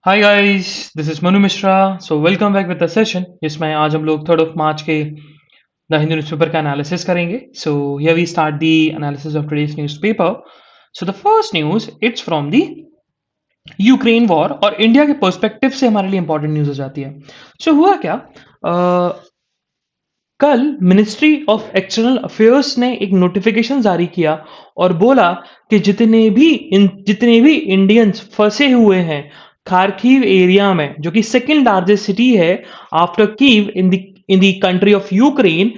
Hi guys, this is Manu Mishra. So welcome back with the session जिसमें आज हम लोग 3 मार्च के द हिंदू न्यूज़पेपर का एनालिसिस करेंगे। So here we start the analysis of today's newspaper. So the first news it's from the Ukraine war और India के perspective से हमारे लिए इंपॉर्टेंट न्यूज़ हो जाती है। सो हुआ क्या, कल मिनिस्ट्री ऑफ एक्सटर्नल अफेयर्स ने एक नोटिफिकेशन जारी किया और बोला कि जितने भी इंडियंस फंसे हुए हैं खारकीव एरिया में, जो कि सेकंड लार्जेस्ट सिटी है after Kyiv in the country of Ukraine,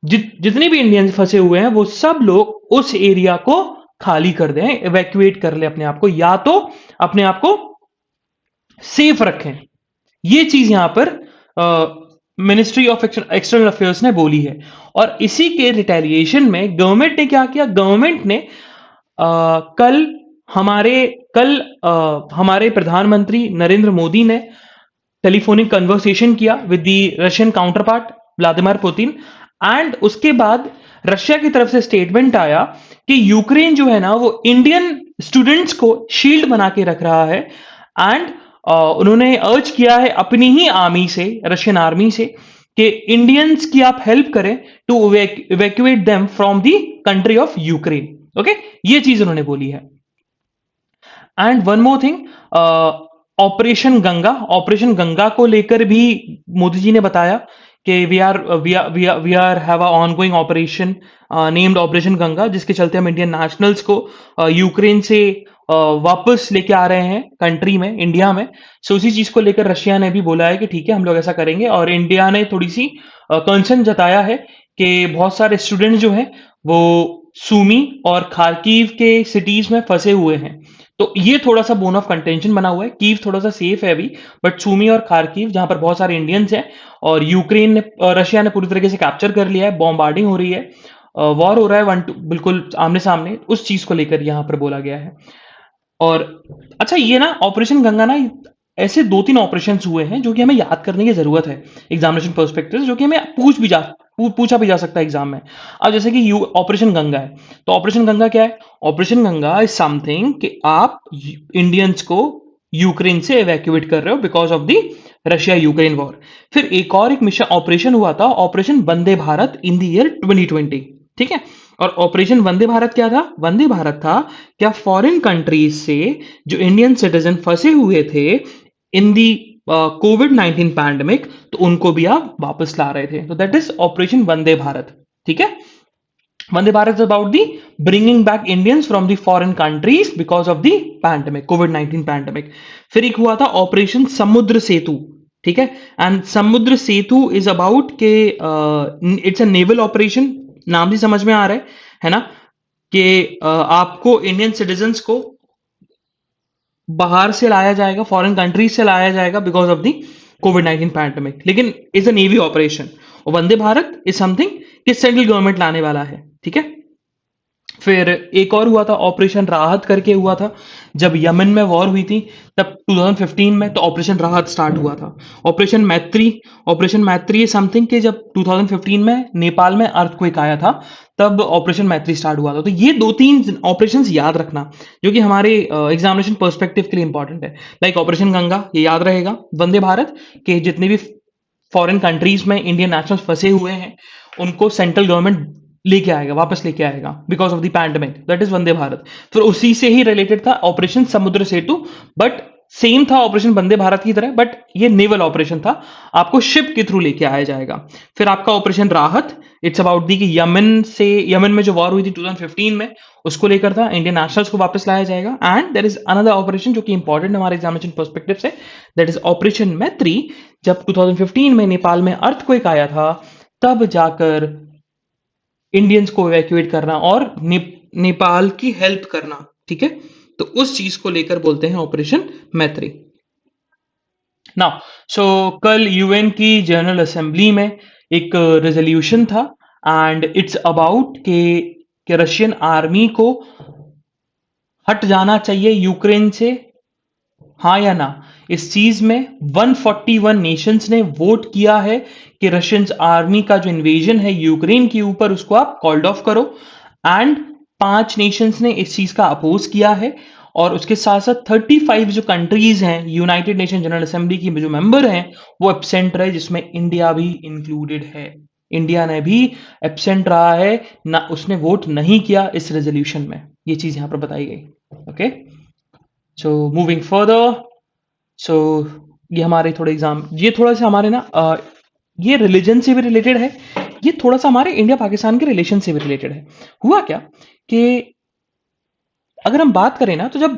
जितने भी इंडियंस फंसे हुए हैं वो सब लोग उस एरिया को खाली कर दें, इवैक्यूएट कर ले अपने आप को, या तो अपने आप को सेफ रखें। ये चीज यहां पर मिनिस्ट्री ऑफ एक्सटर्नल अफेयर्स ने बोली है। और इसी के रिटेलिएशन में गवर्नमेंट ने क्या किया, गवर्नमेंट ने कल हमारे हमारे प्रधानमंत्री नरेंद्र मोदी ने टेलीफोनिक कन्वर्सेशन किया with the Russian counter part Vladimir Putin. And उसके बाद रशिया की तरफ से स्टेटमेंट आया कि यूक्रेन जो है ना वो इंडियन स्टूडेंट्स को शील्ड बना के रख रहा है। एंड उन्होंने अर्ज किया है अपनी ही आर्मी से, रशियन आर्मी से, कि इंडियंस की आप हेल्प करें to evacuate them from the country of Ukraine. Okay, ये चीज उन्होंने बोली है। And one more thing, operation Ganga को लेकर भी मोदी जी ने बताया कि we are have a ongoing operation named operation Ganga, जिसके चलते हम इंडियन नेशनल्स को यूक्रेन से वापस लेके आ रहे हैं कंट्री में, इंडिया में। सो उसी चीज को लेकर रशिया ने भी बोला है कि ठीक है, हम लोग ऐसा करेंगे। और इंडिया ने थोड़ी सी कंसर्न जताया है कि बहुत सारे स्टूडेंट जो हैं वो सूमी और खारकीव के सिटीज में फंसे हुए हैं। तो ये थोड़ा सा बोन ऑफ कंटेंशन बना हुआ है। कीव थोड़ा सा सेफ है अभी, बट सूमी और खारकीव जहां पर बहुत सारे इंडियंस हैं और यूक्रेन ने रशिया ने पूरी तरीके से कैप्चर कर लिया है, बॉम्बार्डिंग हो रही है, वॉर हो रहा है वन टू बिल्कुल आमने सामने, उस चीज को लेकर यहां पर बोला गया है। और अच्छा, ये ना ऑपरेशन गंगा ना, ऐसे 2-3 ऑपरेशन हुए हैं जो कि हमें याद करने की जरूरत है एग्जामिनेशन पर्सपेक्टिव, जो कि हमें पूछा भी जा सकता है एग्जाम में। अब जैसे कि यू ऑपरेशन गंगा है, तो ऑपरेशन गंगा क्या है? ऑपरेशन गंगा इज समथिंग कि आप इंडियंस को यूक्रेन से एवैक्यूएट कर रहे हो because of the Russia Ukraine war. फिर एक मिशन ऑपरेशन हुआ था, operation Vande Bharat in the year 2020। ठीक है, और ऑपरेशन वंदे भारत क्या था? वंदे भारत था क्या फॉरेन कंट्रीज से जो इंडियन सिटीजन फंसे हुए थे इन दी कोविड-19 पैंडेमिक, तो उनको भी आप वापस ला रहे थे। तो that is operation Vande Bharat. ठीक है, Vande Bharat is about the bringing back Indians from the foreign countries because of the pandemic, कोविड-19 पैंडेमिक। फिर एक हुआ था ऑपरेशन समुद्र सेतु। ठीक है, एंड समुद्र सेतु इज अबाउट के इट्स अ नेवल ऑपरेशन, नाम भी समझ में आ रहा है ना, कि आपको इंडियन सिटीजन्स को बाहर से लाया जाएगा, फॉरेन कंट्रीज से लाया जाएगा because of the covid pandemic, लेकिन इज अ नेवी ऑपरेशन। और वंदे भारत इज समथिंग कि सेंट्रल गवर्नमेंट लाने वाला है। ठीक है, फिर एक और हुआ था ऑपरेशन राहत करके हुआ था, जब यमन में वॉर हुई थी तब 2015 में, तो ऑपरेशन राहत स्टार्ट हुआ था। ऑपरेशन मैत्री समथिंग के जब 2015 में नेपाल में अर्थक्वेक आया था, तब ऑपरेशन मैत्री स्टार्ट हुआ था। तो ये 2-3 ऑपरेशंस याद रखना जो कि हमारे एग्जामिनेशन पर्सपेक्टिव के लिए इंपॉर्टेंट है। लाइक ऑपरेशन गंगा, ये याद रहेगा। वंदे भारत के जितने भी फॉरेन कंट्रीज में इंडियन नेशनल्स फंसे हुए हैं उनको सेंट्रल गवर्नमेंट लेके आएगा, वापस लेके आएगा because of the pandemic, that is Vande Bharat. फिर उसी से ही रिलेटेड था operation Samudra Setu, but same था ऑपरेशन वंदे भारत की तरह, बट ये नेवल ऑपरेशन था, आपको शिप के थ्रू लेके आया जाएगा। फिर आपका ऑपरेशन राहत, इट्स अबाउट दी कि यमन में जो वॉर हुई थी 2015 में, उसको लेकर था, इंडियन नेशनल्स को वापस लाया जाएगा। And there is another operation जो कि इंपॉर्टेंट है हमारे एग्जामिनेशन पर्सपेक्टिव से, दैट इज ऑपरेशन मैत्री। जब 2015 में नेपाल में अर्थक्वेक आया था, तब जाकर इंडियंस को इवैक्यूएट करना और नेपाल की हेल्प करना। ठीक है, तो उस चीज को लेकर बोलते हैं ऑपरेशन मैत्री। नाउ सो कल यूएन की जनरल असेंबली में एक रेजोल्यूशन था, एंड इट्स अबाउट के रशियन आर्मी को हट जाना चाहिए यूक्रेन से, हाँ या ना। इस चीज में 141 नेशंस ने वोट किया है कि रशियन आर्मी का जो इन्वेजन है यूक्रेन के ऊपर, उसको आप कॉल्ड ऑफ करो। एंड 5 नेशंस ने इस चीज का अपोज किया है। और उसके साथ-साथ 35 जो कंट्रीज़ हैं, यूनाइटेड नेशन जनरल असेंबली की जो मेंबर हैं, वो एब्सेंट रहे, जिसमें इंडिया भी इंक्लूडेड है। इंडिया ने भी एब्सेंट रहा है, ना उसने वोट नहीं किया इस रेज़ोल्यूशन में। ये चीज़ यहाँ पर बताई गई। ओके? सो मूविंग फर्दर, सो ये हमारे थोड़े ये थोड़ा-सा हमारे ना ये रिलीजन से भी रिलेटेड है, ये थोड़ा-सा हमारे इंडिया-पाकिस्तान के रिलेशन से भी रिलेटेड है। हुआ क्या कि अगर हम बात करें ना, तो जब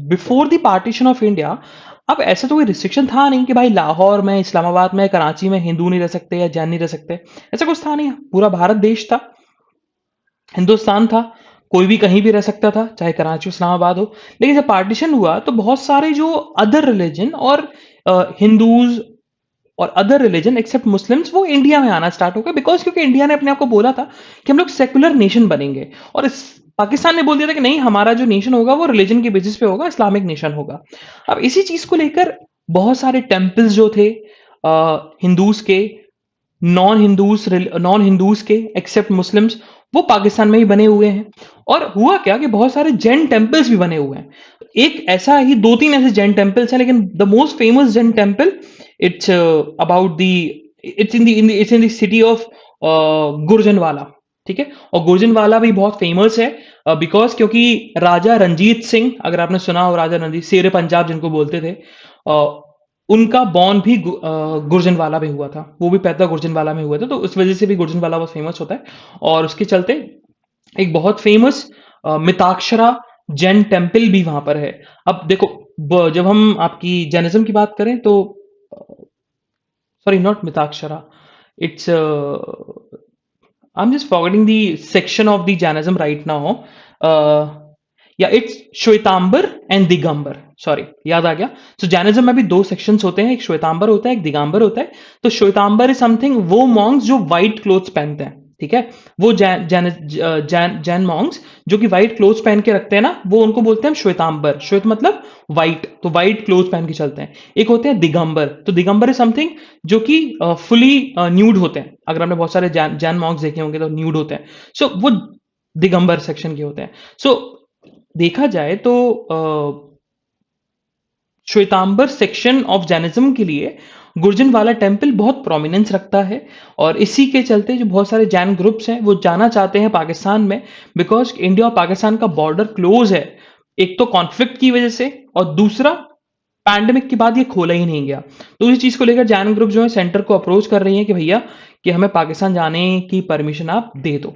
before the partition of India, अब ऐसा तो कोई रिस्ट्रिक्शन था नहीं कि भाई लाहौर में, इस्लामाबाद में, कराची में हिंदू नहीं रह सकते या जैन नहीं रह सकते। ऐसा कुछ था नहीं, पूरा भारत देश था, हिंदुस्तान था, कोई भी कहीं भी रह सकता था, चाहे कराची हो, इस्लामाबाद हो। लेकिन जब पार्टीशन हुआ तो बहुत सारे जो अदर रिलीजन और हिंदूज और अदर रिलीजन एक्सेप्ट मुस्लिम्स वो इंडिया में आना स्टार्ट हो गए, बिकॉज क्योंकि इंडिया ने अपने आप को बोला था कि हम लोग सेकुलर नेशन बनेंगे, और पाकिस्तान ने बोल दिया था कि नहीं, हमारा जो नेशन होगा वो रिलीजन के बेसिस पे होगा, इस्लामिक नेशन होगा। अब इसी चीज को लेकर बहुत सारे टेम्पल्स जो थे हिंदूज के, नॉन हिंदूज के एक्सेप्ट मुस्लिम्स, वो पाकिस्तान में ही बने हुए हैं। और हुआ क्या कि बहुत सारे जैन टेम्पल्स भी बने हुए हैं। एक ऐसा ही दो तीन ऐसे जैन टेम्पल्स हैं, लेकिन the most famous Jain temple, it's about the it's in the city of Gujranwala. ठीक है, और गुरजनवाला भी बहुत फेमस है बिकॉज क्योंकि राजा रंजीत सिंह, अगर आपने सुना हो, राजा रंजीत शेर पंजाब जिनको बोलते थे, उनका बॉर्न भी गुरजनवाला में हुआ था, वो भी पैदा गुरजनवाला में हुआ था, तो उस वजह से भी गुरजनवाला बहुत फेमस होता है। और उसके चलते एक बहुत फेमस मिताक्षरा जैन टेम्पल भी वहां पर है। अब देखो, जब हम आपकी जैनिज्म की बात करें तो, sorry not Mitakshara, it's I'm just forgetting the section of the Jainism right now. Yeah, it's Shvetambar and Digambar, sorry याद आ गया। तो जैनिज्म में भी दो सेक्शंस होते हैं, एक श्वेतांबर होता है, एक दिगंबर होता है। तो श्वेतांबर इज समथिंग, वो मॉन्क्स जो व्हाइट क्लोथ्स पहनते हैं, ठीक है, वो जैन मॉन्क्स जो कि व्हाइट क्लोथ्स पहन के रखते हैं ना, वो उनको बोलते हैं श्वेतांबर। श्वेत मतलब व्हाइट, तो व्हाइट क्लोथ्स पहन के चलते हैं। एक होते हैं दिगंबर, तो दिगंबर इज समथिंग जो कि फुली न्यूड होते हैं। अगर आपने बहुत सारे जैन मॉन्क्स देखे होंगे तो न्यूड होते हैं, सो वो दिगंबर सेक्शन के होते हैं। सो देखा जाए तो श्वेतांबर सेक्शन ऑफ जैनिज्म के लिए गुर्जनवाला टेम्पल बहुत प्रोमिनेंस रखता है, और इसी के चलते जो बहुत सारे जैन ग्रुप्स हैं वो जाना चाहते हैं पाकिस्तान में, बिकॉज इंडिया और पाकिस्तान का बॉर्डर क्लोज है, एक तो कॉन्फ्लिक्ट की वजह से, और दूसरा पैंडेमिक के बाद ये खोला ही नहीं गया। तो इस चीज को लेकर जैन ग्रुप जो है सेंटर को अप्रोच कर रही है कि भैया कि हमें पाकिस्तान जाने की परमिशन आप दे दो।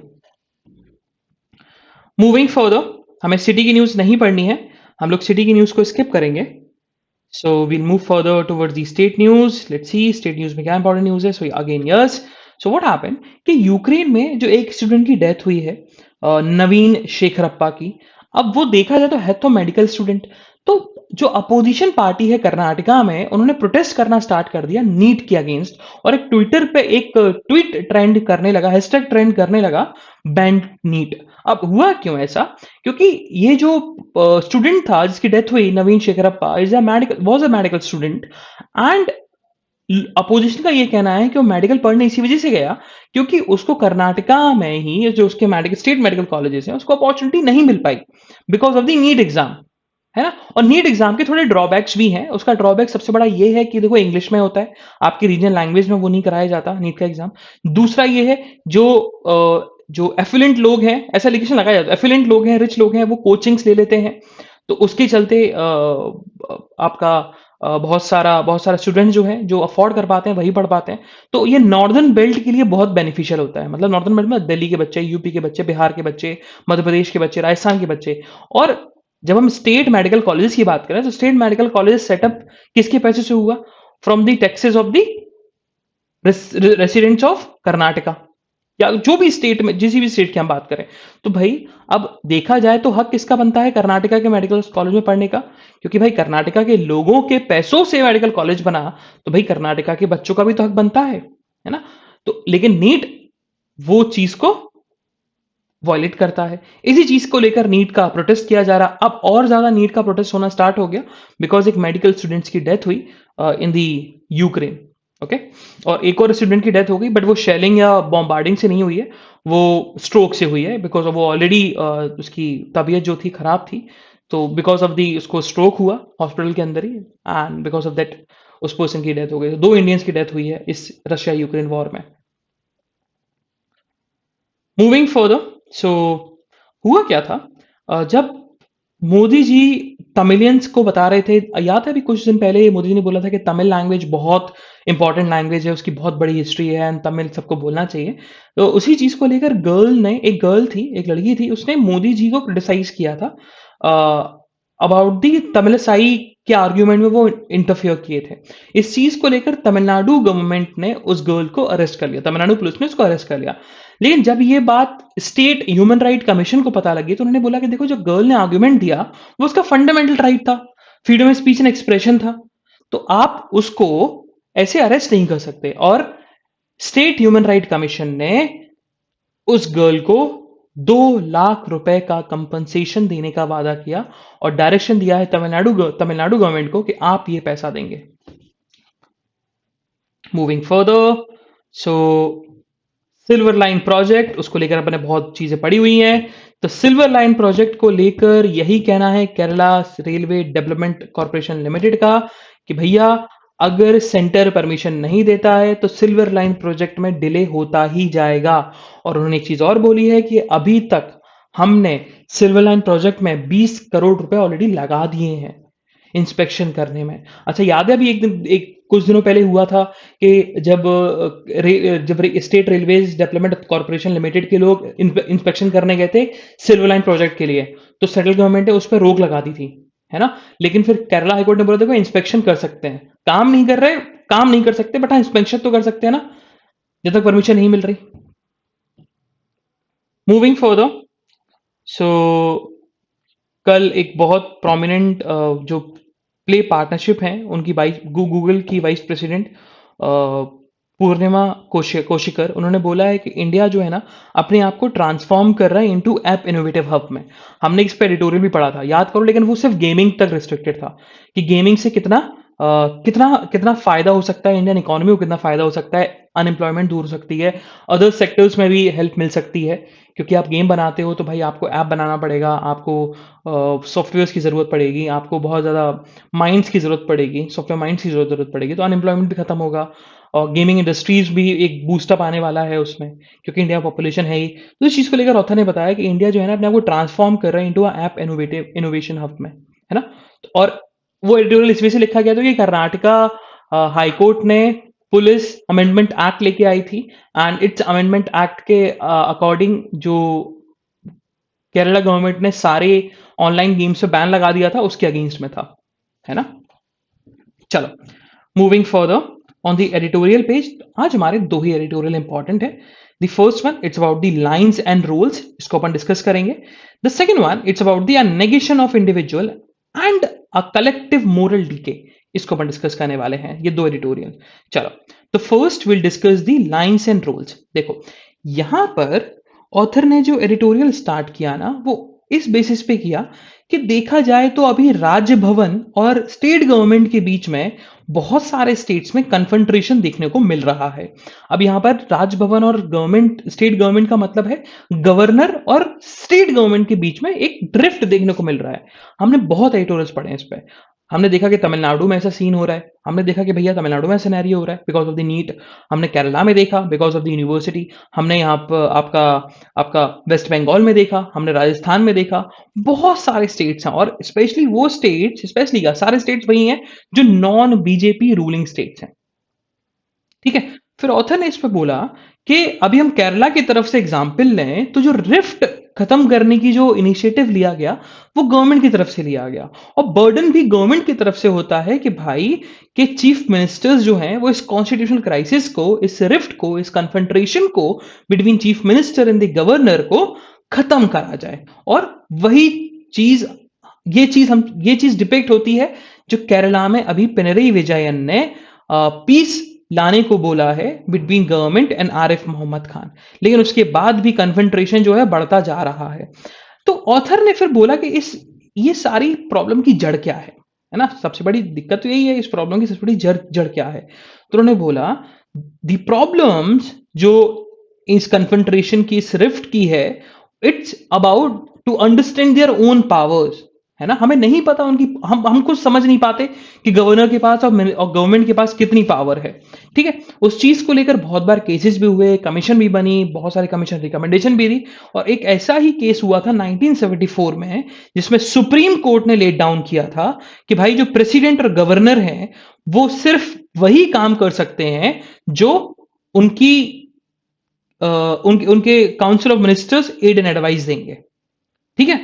मूविंग फर्दर, हमें सिटी की न्यूज नहीं पढ़नी है, हम लोग सिटी की न्यूज को स्किप करेंगे। So we'll move further towards the state news. Let's see state news में क्या important news है। So again yes. So what happened कि यूक्रेन में जो एक स्टूडेंट की डेथ हुई है, नवीन शेखरप्पा की, अब वो देखा जाए तो है तो मेडिकल स्टूडेंट। तो जो अपोजिशन पार्टी है कर्नाटका में, उन्होंने प्रोटेस्ट करना स्टार्ट कर दिया नीट के अगेंस्ट, और एक ट्विटर पे एक ट्वीट ट्रेंड करने लगा, हैशटैग ट्रेंड करने लगा, बैंड नीट। अब हुआ क्यों ऐसा? क्योंकि ये जो स्टूडेंट था जिसकी डेथ हुई, Naveen Shekharappa, is a medical was a medical student, and opposition का ये कहना है कि वो मेडिकल पढ़ने इसी वजह से गया क्योंकि उसको कर्नाटका में ही जो उसके मेडिकल स्टेट मेडिकल कॉलेजेस हैं उसको अपॉर्चुनिटी नहीं मिल पाई because of the NEET exam, है ना। और नीट एग्जाम के थोड़े ड्रॉबैक्स भी हैं। उसका ड्रॉबैक सबसे बड़ा ये है कि देखो इंग्लिश में होता है, आपकी रीजनल लैंग्वेज में वो नहीं कराया जाता नीट का एग्जाम। दूसरा ये है जो एफिलेंट लोग हैं, ऐसा एलिगेशन लगाया जाता है, एफिलेंट लोग हैं, रिच लोग हैं, वो कोचिंग्स ले लेते हैं, तो उसके चलते आपका बहुत सारा स्टूडेंट जो है जो अफोर्ड कर पाते हैं वही पढ़ पाते हैं। तो ये नॉर्दर्न बेल्ट के लिए बहुत बेनिफिशियल होता है, मतलब नॉर्दर्न बेल्ट में दिल्ली के बच्चे, यूपी के बच्चे, बिहार के बच्चे, मध्य प्रदेश के बच्चे, राजस्थान के बच्चे। और जब हम स्टेट मेडिकल कॉलेज की बात करें तो स्टेट मेडिकल कॉलेज सेटअप किसके पैसे से हुआ? From the taxes of the residents of Karnataka, या जो भी स्टेट में, जिस भी स्टेट की हम बात करें। तो भाई अब देखा जाए तो हक किसका बनता है कर्नाटका के मेडिकल कॉलेज में पढ़ने का? क्योंकि भाई कर्नाटका के लोगों के पैसों से मेडिकल कॉलेज बना, तो भाई कर्नाटका के बच्चों का भी तो हक बनता है ना। तो लेकिन नीट वो चीज को वॉयलेट करता है। इसी चीज को लेकर नीट का प्रोटेस्ट किया जा रहा। अब और ज्यादा नीट का प्रोटेस्ट होना स्टार्ट हो गया बिकॉज एक मेडिकल स्टूडेंट्स की डेथ हुई इन दी यूक्रेन। ओके, और एक और स्टूडेंट की डेथ हो गई, बट वो शेलिंग या बॉम्बार्डिंग से नहीं हुई है, वो स्ट्रोक से हुई है बिकॉज वो ऑलरेडी उसकी तबीयत जो थी खराब थी। तो बिकॉज ऑफ दी उसको स्ट्रोक हुआ हॉस्पिटल के अंदर ही, एंड बिकॉज ऑफ दैट उस पर्सन की डेथ हो गई। 2 इंडियंस की डेथ हुई है इस रशिया यूक्रेन वॉर में। मूविंग फर्दर, सो हुआ क्या था, जब मोदी जी तमिलियंस को बता रहे थे, याद है अभी कुछ दिन पहले मोदी जी ने बोला था कि तमिल लैंग्वेज बहुत इंपॉर्टेंट लैंग्वेज है, उसकी बहुत बड़ी हिस्ट्री है एंड तमिल सबको बोलना चाहिए। तो उसी चीज को लेकर एक गर्ल थी, एक लड़की थी, उसने मोदी जी को क्रिटिसाइज किया था अबाउट दी तमिलसाई के आर्ग्यूमेंट में वो इंटरफियर किए थे। इस चीज को लेकर तमिलनाडु गवर्नमेंट ने उस गर्ल को अरेस्ट कर लिया, तमिलनाडु पुलिस ने उसको अरेस्ट कर लिया। लेकिन जब ये बात स्टेट ह्यूमन राइट कमीशन को पता लगी तो उन्होंने बोला कि देखो, जो गर्ल ने आर्गुमेंट दिया वो उसका फंडामेंटल राइट था, freedom of speech and expression था, तो आप उसको ऐसे अरेस्ट नहीं कर सकते। और स्टेट ह्यूमन राइट कमीशन ने उस गर्ल को 2 लाख रुपए का कंपनसेशन देने का वादा किया और डायरेक्शन दिया है तमिलनाडु गवर्नमेंट को कि आप ये पैसा देंगे। मूविंग फर्दर, सो सिल्वर लाइन प्रोजेक्ट, उसको लेकर अपने बहुत चीजें पड़ी हुई हैं। तो सिल्वर लाइन प्रोजेक्ट को लेकर यही कहना है Kerala railway development corporation limited का कि भैया, अगर सेंटर परमिशन नहीं देता है तो सिल्वर लाइन प्रोजेक्ट में डिले होता ही जाएगा। और उन्होंने एक चीज और बोली है कि अभी तक हमने सिल्वर लाइन प्रोजेक्ट में 20 करोड़ रुपए ऑलरेडी लगा दिए हैं इंस्पेक्शन करने में। अच्छा, याद है अभी एक कुछ दिनों पहले हुआ था कि जब state railways development corporation limited के लोग इंस्पेक्शन करने गए थे सिल्वर लाइन प्रोजेक्ट के लिए, तो सेंट्रल गवर्नमेंट ने उस पर रोक लगा दी थी, है ना। लेकिन फिर केरला हाईकोर्ट ने बोला देखो, इंस्पेक्शन कर सकते हैं, काम नहीं कर रहे, काम नहीं कर सकते, बट हाँ इंस्पेक्शन तो कर सकते हैं ना, जब तक परमिशन नहीं मिल रही। मूविंग फर्दर, सो कल एक बहुत प्रोमिनेंट जो प्ले पार्टनरशिप है उनकी वाइस गूगल की वाइस प्रेसिडेंट पूर्णिमा कोशिकर, उन्होंने बोला है कि इंडिया जो है ना अपने आप को ट्रांसफॉर्म कर रहा है इनटू ऐप इनोवेटिव हब में। हमने इस पे एडिटोरियल भी पढ़ा था, याद करो, लेकिन वो सिर्फ गेमिंग तक रिस्ट्रिक्टेड था कि गेमिंग से कितना कितना फायदा हो सकता है इंडियन इकोनॉमी को, कितना फायदा हो सकता है, अनएम्प्लॉयमेंट दूर हो सकती है, अदर सेक्टर्स में भी हेल्प मिल सकती है। क्योंकि आप गेम बनाते हो तो भाई आपको ऐप बनाना पड़ेगा, आपको सॉफ्टवेयर की ज़रूरत पड़ेगी, आपको बहुत ज़्यादा माइंड्स की ज़रूरत पड़ेगी, सॉफ्टवेयर माइंड्स की ज़रूरत पड़ेगी, तो अनएम्प्लॉयमेंट भी खत्म होगा और गेमिंग इंडस्ट्रीज भी एक बूस्टअप आने वाला है उसमें, क्योंकि इंडिया पॉपुलेशन है ही। तो इस चीज़ को लेकर ऑथर ने बताया कि इंडिया जो है ना अपने आप को ट्रांसफॉर्म कर रहा है इंटू ऐप इनोवेशन हब में, है ना। और वो एडिटोरियल इस वजह से लिखा गया था कि कर्नाटका हाईकोर्ट ने पुलिस अमेंडमेंट एक्ट लेके आई थी एंड इट्स अमेंडमेंट एक्ट के अकॉर्डिंग जो केरला गवर्नमेंट ने सारे ऑनलाइन गेम्स पे बैन लगा दिया था उसके अगेंस्ट में था, है ना। चलो, moving further on the editorial page, आज हमारे 2 ही एडिटोरियल इंपॉर्टेंट है। The first one it's about the lines and rules, इसको अपन डिस्कस करेंगे। The second one it's about the negation of individual and a collective moral decay, इसको अपन discuss करने वाले हैं, ये 2 एडिटोरियल। चलो, तो first will discuss the lines and rules. देखो, यहां पर ऑथर ने जो एडिटोरियल स्टार्ट किया ना वो इस बेसिस पे किया कि देखा जाए तो अभी राज्य भवन और स्टेट गवर्नमेंट के बीच में बहुत सारे स्टेट्स में कन्फ्रंट्रेशन देखने को मिल रहा है। अब यहां पर राज्य भवन और गवर्नमेंट, स्टेट गवर्नमेंट का मतलब है गवर्नर और स्टेट गवर्नमेंट के बीच में एक ड्रिफ्ट देखने को मिल रहा है। हमने बहुत एडिटोरियल्स पढ़े हैं इस पे। हमने देखा कि तमिलनाडु में ऐसा सीन हो रहा है, हमने देखा कि भैया तमिलनाडु में सिनेरियो हो रहा है बिकॉज ऑफ द नीट, हमने केरला में देखा बिकॉज ऑफ द यूनिवर्सिटी, हमने यहाँ पर आपका आपका वेस्ट बंगाल में देखा, हमने राजस्थान में देखा, बहुत सारे स्टेट्स हैं। और स्पेशली वो स्टेट्स, स्पेशली क्या सारे स्टेट्स वही हैं जो नॉन बीजेपी रूलिंग स्टेट्स हैं, ठीक है। फिर ऑथर ने इस पे बोला कि अभी हम केरला की तरफ से एग्जाम्पल लें तो जो रिफ्ट खत्म करने की जो इनिशिएटिव लिया गया वो गवर्नमेंट की तरफ से लिया गया, और बर्डन भी गवर्नमेंट की तरफ से होता है कि भाई के चीफ मिनिस्टर्स जो हैं वो इस कॉन्स्टिट्यूशनल क्राइसिस को, इस रिफ्ट को, इस कन्फ्रंट्रेशन को between chief minister and the governor को खत्म करा जाए। और वही चीज, ये चीज डिपेक्ट होती है जो केरला में अभी पिनरई विजयन ने पीस लाने को बोला है between government and Arif Mohammad Khan. लेकिन उसके बाद भी कन्फ्रंट्रेशन जो है बढ़ता जा रहा है। तो ऑथर ने फिर बोला कि ये सारी प्रॉब्लम की जड़ क्या है ना। सबसे बड़ी दिक्कत तो यही है, इस प्रॉब्लम की सबसे बड़ी जड़ क्या है। तो उन्होंने बोला द प्रॉब्लम्स जो इस कन्फ्रंट्रेशन की, इस रिफ्ट की है, it's about to understand their own powers. है ना? हमें नहीं पता उनकी, हम कुछ समझ नहीं पाते कि गवर्नर के पास और गवर्नमेंट के पास कितनी पावर है। ठीक है? उस चीज को लेकर बहुत बार केसेस भी हुए, कमीशन भी बनी, बहुत सारी कमीशन रिकमेंडेशन भी दी, और एक ऐसा ही केस हुआ था 1974 में, जिसमें सुप्रीम कोर्ट ने लेट डाउन किया था कि भाई जो प्रेसिडेंट और गवर्नर हैं वो सिर्फ वही काम कर सकते हैं जो उनकी उनके उनके council of ministers aid and advice देंगे। ठीक है?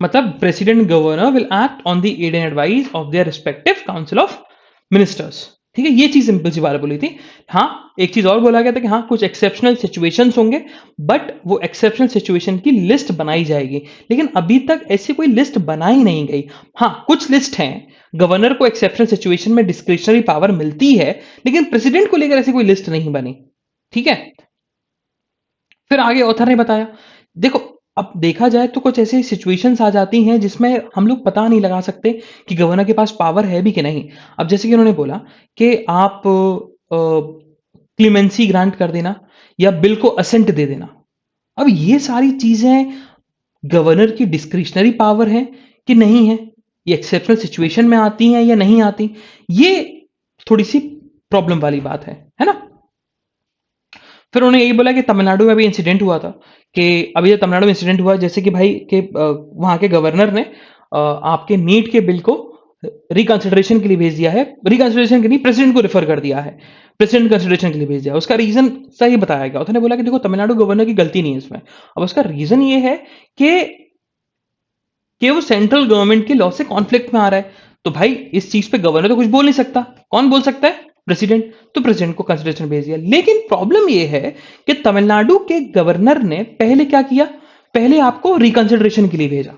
मतलब president governor will act on the aid and advice of their respective council of ministers. ठीक है? ये चीज सिंपल सी बात बोली थी। हाँ, एक चीज और बोला गया था कि हाँ कुछ एक्सेप्शनल सिचुएशंस होंगे, बट वो एक्सेप्शनल सिचुएशन की लिस्ट बनाई जाएगी, लेकिन अभी तक ऐसी कोई लिस्ट बनाई नहीं गई। हाँ, कुछ लिस्ट हैं, गवर्नर को एक्सेप्शनल सिचुएशन में डिस्क्रिशनरी पावर मिलती है, लेकिन प्रेसिडेंट को लेकर ऐसी कोई लिस्ट नहीं बनी। ठीक है? फिर आगे ऑथर ने बताया, देखो अब देखा जाए तो कुछ ऐसी सिचुएशंस आ जाती हैं जिसमें हम लोग पता नहीं लगा सकते कि गवर्नर के पास पावर है भी कि नहीं। अब जैसे कि उन्होंने बोला कि आप क्लीमेंसी ग्रांट कर देना या बिल को असेंट दे देना। अब ये सारी चीजें गवर्नर की डिस्क्रिशनरी पावर है कि नहीं है, ये एक्सेप्शनल सिचुएशन में आती हैं या नहीं आती, ये थोड़ी सी प्रॉब्लम वाली बात है ना? फिर उन्होंने यही बोला कि तमिलनाडु में अभी इंसिडेंट हुआ था, कि अभी जो तमिलनाडु में इंसिडेंट हुआ, जैसे कि भाई के वहां के गवर्नर ने आपके नीट के बिल को रिकंसिडरेशन के लिए भेज दिया है, रिकंसिडरेशन के लिए प्रेसिडेंट को रेफर कर दिया है, प्रेसिडेंट कंसिडरेशन के लिए भेज दिया। उसका रीजन सही बताया गया, उसने बोला कि देखो तमिलनाडु गवर्नर की गलती नहीं है इसमें। अब उसका रीजन ये है कि वो सेंट्रल गवर्नमेंट के लॉ से कॉन्फ्लिक्ट में आ रहा है, तो भाई इस चीज पे गवर्नर तो कुछ बोल नहीं सकता। कौन बोल सकता है? प्रेसिडेंट। तो प्रेसिडेंट को कंसिडरेशन भेज दिया, लेकिन प्रॉब्लम यह है कि तमिलनाडु के गवर्नर ने पहले क्या किया, पहले आपको रिकंसिडरेशन के लिए भेजा।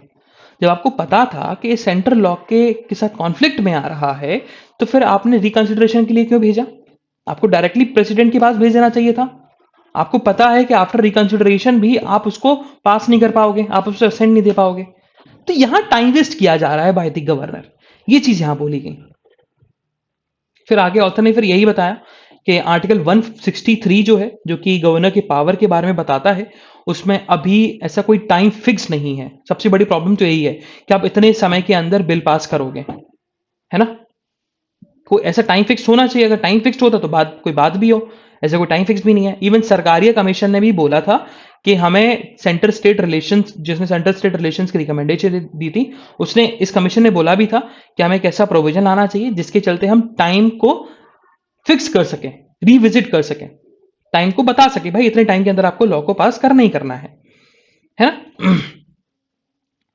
जब आपको पता था कि सेंट्रल लॉ के साथ कॉन्फ्लिक्ट में आ रहा है, तो फिर आपने रिकंसिडरेशन के लिए क्यों भेजा? आपको डायरेक्टली प्रेसिडेंट के पास भेज देना चाहिए था। आपको पता है कि आफ्टर रिकंसिडरेशन भी आप उसको पास नहीं कर पाओगे, आप उसको असेंट नहीं दे पाओगे, तो यहां टाइम वेस्ट किया जा रहा है बाय द गवर्नर। ये चीज यहां बोली गई। फिर आगे ऑथर ने फिर यही बताया कि आर्टिकल 163 जो है, जो कि गवर्नर के पावर के बारे में बताता है, उसमें अभी ऐसा कोई टाइम फिक्स नहीं है। सबसे बड़ी प्रॉब्लम तो यही है कि आप इतने समय के अंदर बिल पास करोगे, है ना? कोई ऐसा टाइम फिक्स होना चाहिए, अगर टाइम फिक्स होता तो बात कोई बात भी हो, ऐसा कोई टाइम फिक्स भी नहीं है। इवन सरकारीय कमीशन ने भी बोला था कि हमें सेंटर स्टेट रिलेशंस, जिसने सेंटर स्टेट रिलेशंस की रिकमेंडेशन दी थी, उसने, इस कमीशन ने बोला भी था कि हमें एक ऐसा प्रोविजन लाना चाहिए जिसके चलते हम टाइम को फिक्स कर सकें, रिविजिट कर सकें, टाइम को बता सके, भाई इतने टाइम के अंदर आपको लॉ को पास करना ही करना है ना?